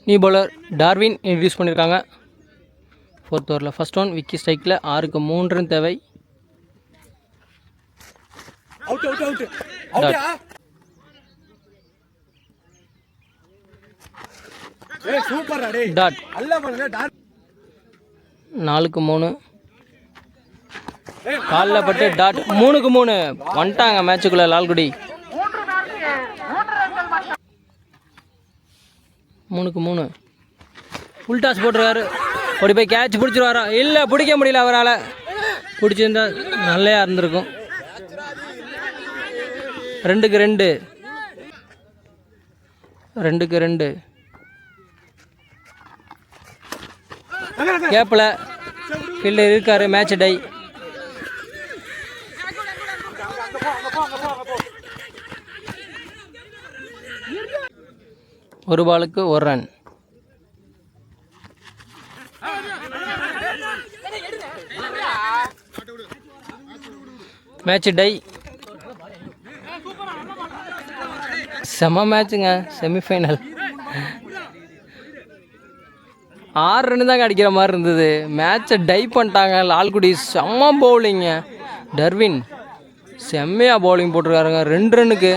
New bowler Darwin introduce பண்ணியிருக்காங்க. 4th ஓவரில் first one Vicky ஸ்ட்ரைக்கில் 6க்கு 3 ரன் தேவை. டாட் 4க்கு 3 காலில் பட்டு டாட் 3க்கு 3 வந்துட்டாங்க மேட்சுக்குள்ளே லால்குடி. 3க்கு 3 ஃபுல் டாஸ் போட்டிருக்காரு. ஓடி போய் கேட்ச் பிடிச்சிருவாரா? இல்லை, பிடிக்க முடியல அவரால். பிடிச்சிருந்தா நல்லையா இருந்திருக்கும். 2க்கு 2 கேப்பில் ஃபீல்டர் இருக்காரு. Match tie. ஒரு பாலுக்கு 1 ரன். Match tie. செம மேட்சுங்க. செமிஃபைனல் 6 ரன் தாங்க அடிக்கிற மாதிரி இருந்தது. மேட்சை டை பண்ணிட்டாங்க லால்குடி. செம்ம பவுலிங்க. டர்வின் செம்மையாக பவுலிங் போட்டிருக்காருங்க. 2 ரன்னுக்கு